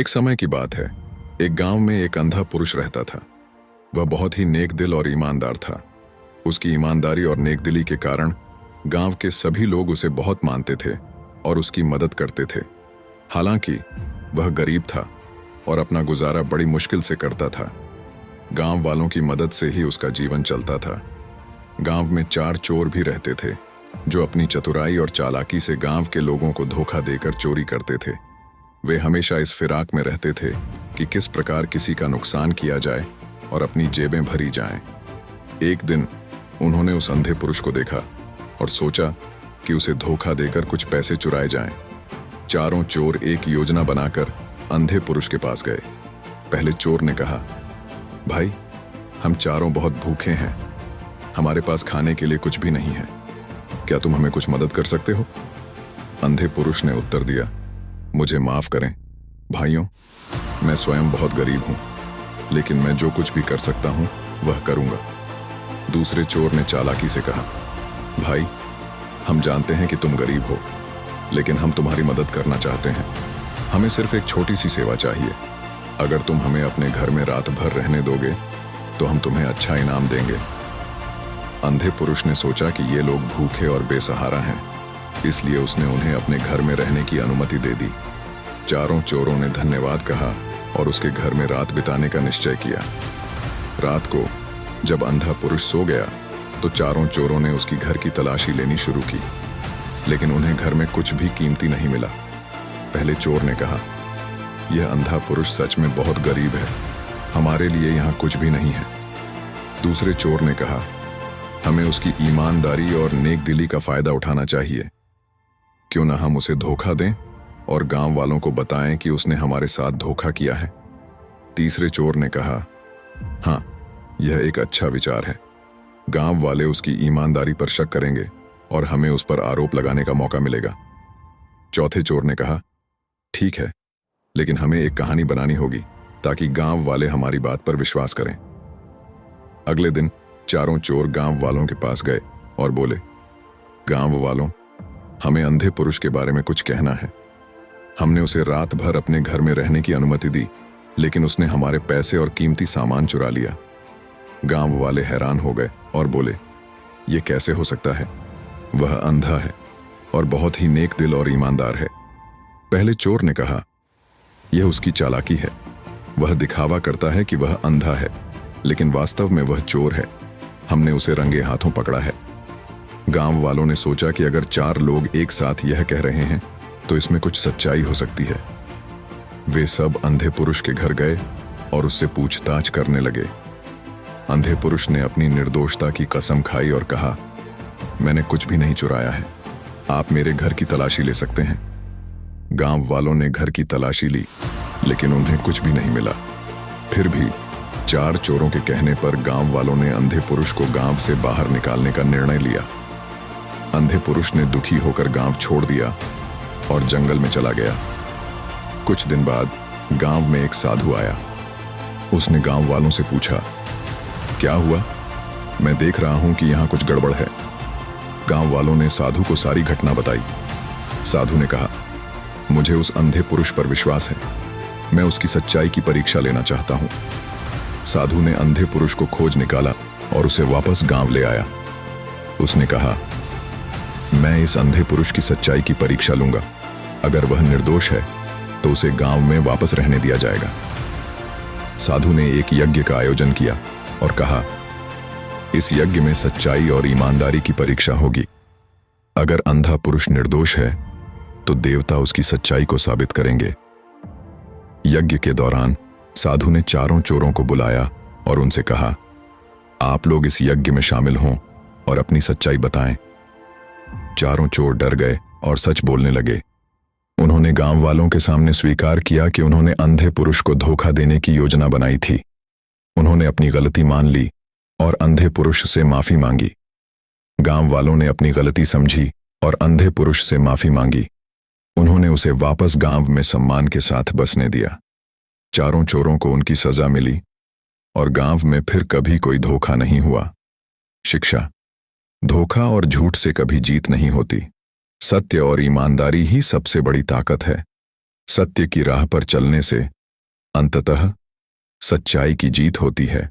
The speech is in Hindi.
एक समय की बात है। एक गांव में एक अंधा पुरुष रहता था। वह बहुत ही नेक दिल और ईमानदार था। उसकी ईमानदारी और नेकदिली के कारण गांव के सभी लोग उसे बहुत मानते थे और उसकी मदद करते थे। हालांकि वह गरीब था और अपना गुजारा बड़ी मुश्किल से करता था। गांव वालों की मदद से ही उसका जीवन चलता था। गांव में 4 चोर भी रहते थे जो अपनी चतुराई और चालाकी से गांव के लोगों को धोखा देकर चोरी करते थे। वे हमेशा इस फिराक में रहते थे कि किस प्रकार किसी का नुकसान किया जाए और अपनी जेबें भरी जाएं। एक दिन उन्होंने उस अंधे पुरुष को देखा और सोचा कि उसे धोखा देकर कुछ पैसे चुराए जाएं। चारों चोर एक योजना बनाकर अंधे पुरुष के पास गए। पहले चोर ने कहा, भाई, हम चारों बहुत भूखे हैं, हमारे पास खाने के लिए कुछ भी नहीं है, क्या तुम हमें कुछ मदद कर सकते हो? अंधे पुरुष ने उत्तर दिया, मुझे माफ करें भाइयों, मैं स्वयं बहुत गरीब हूं, लेकिन मैं जो कुछ भी कर सकता हूं वह करूंगा। दूसरे चोर ने चालाकी से कहा, भाई, हम जानते हैं कि तुम गरीब हो, लेकिन हम तुम्हारी मदद करना चाहते हैं। हमें सिर्फ एक छोटी सी सेवा चाहिए। अगर तुम हमें अपने घर में रात भर रहने दोगे तो हम तुम्हें अच्छा इनाम देंगे। अंधे पुरुष ने सोचा कि ये लोग भूखे और बेसहारा हैं, इसलिए उसने उन्हें अपने घर में रहने की अनुमति दे दी। चारों चोरों ने धन्यवाद कहा और उसके घर में रात बिताने का निश्चय किया। रात को जब अंधा पुरुष सो गया तो चारों चोरों ने उसकी घर की तलाशी लेनी शुरू की, लेकिन उन्हें घर में कुछ भी कीमती नहीं मिला। पहले चोर ने कहा, यह अंधा पुरुष सच में बहुत गरीब है, हमारे लिए यहाँ कुछ भी नहीं है। दूसरे चोर ने कहा, हमें उसकी ईमानदारी और नेकदिली का फायदा उठाना चाहिए। क्यों ना हम उसे धोखा दें और गांव वालों को बताएं कि उसने हमारे साथ धोखा किया है। तीसरे चोर ने कहा, हाँ, यह एक अच्छा विचार है। गांव वाले उसकी ईमानदारी पर शक करेंगे और हमें उस पर आरोप लगाने का मौका मिलेगा। चौथे चोर ने कहा, ठीक है, लेकिन हमें एक कहानी बनानी होगी ताकि गांव वाले हमारी बात पर विश्वास करें। अगले दिन चारों चोर गांव वालों के पास गए और बोले, गांव वालों, हमें अंधे पुरुष के बारे में कुछ कहना है। हमने उसे रात भर अपने घर में रहने की अनुमति दी, लेकिन उसने हमारे पैसे और कीमती सामान चुरा लिया। गांव वाले हैरान हो गए और बोले, यह कैसे हो सकता है? वह अंधा है और बहुत ही नेक दिल और ईमानदार है। पहले चोर ने कहा, यह उसकी चालाकी है। वह दिखावा करता है कि वह अंधा है, लेकिन वास्तव में वह चोर है। हमने उसे रंगे हाथों पकड़ा है। गांव वालों ने सोचा कि अगर 4 लोग एक साथ यह कह रहे हैं तो इसमें कुछ सच्चाई हो सकती है। वे सब अंधे पुरुष के घर गए और उससे पूछताछ करने लगे। अंधे पुरुष ने अपनी निर्दोषता की कसम खाई और कहा, मैंने कुछ भी नहीं चुराया है, आप मेरे घर की तलाशी ले सकते हैं। गांव वालों ने घर की तलाशी ली, लेकिन उन्हें कुछ भी नहीं मिला। फिर भी 4 चोरों के कहने पर गांव वालों ने अंधे पुरुष को गांव से बाहर निकालने का निर्णय लिया। अंधे पुरुष ने दुखी होकर गांव छोड़ दिया और जंगल में चला गया। कुछ दिन बाद गांव में एक साधु आया। उसने गांव वालों से पूछा, क्या हुआ? मैं देख रहा हूं कि यहां कुछ गड़बड़ है। गांव वालों ने साधु को सारी घटना बताई। साधु ने कहा, मुझे उस अंधे पुरुष पर विश्वास है, मैं उसकी सच्चाई की परीक्षा लेना चाहता हूं। साधु ने अंधे पुरुष को खोज निकाला और उसे वापस गांव ले आया। उसने कहा, मैं इस अंधे पुरुष की सच्चाई की परीक्षा लूंगा। अगर वह निर्दोष है तो उसे गांव में वापस रहने दिया जाएगा। साधु ने एक यज्ञ का आयोजन किया और कहा, इस यज्ञ में सच्चाई और ईमानदारी की परीक्षा होगी। अगर अंधा पुरुष निर्दोष है तो देवता उसकी सच्चाई को साबित करेंगे। यज्ञ के दौरान साधु ने चारों चोरों को बुलाया और उनसे कहा, आप लोग इस यज्ञ में शामिल हों और अपनी सच्चाई बताएं। चारों चोर डर गए और सच बोलने लगे। उन्होंने गांव वालों के सामने स्वीकार किया कि उन्होंने अंधे पुरुष को धोखा देने की योजना बनाई थी। उन्होंने अपनी गलती मान ली और अंधे पुरुष से माफी मांगी। गांव वालों ने अपनी गलती समझी और अंधे पुरुष से माफी मांगी। उन्होंने उसे वापस गांव में सम्मान के साथ बसने दिया। चारों चोरों को उनकी सजा मिली और गांव में फिर कभी कोई धोखा नहीं हुआ। शिक्षा, धोखा और झूठ से कभी जीत नहीं होती। सत्य और ईमानदारी ही सबसे बड़ी ताकत है। सत्य की राह पर चलने से अंततः सच्चाई की जीत होती है।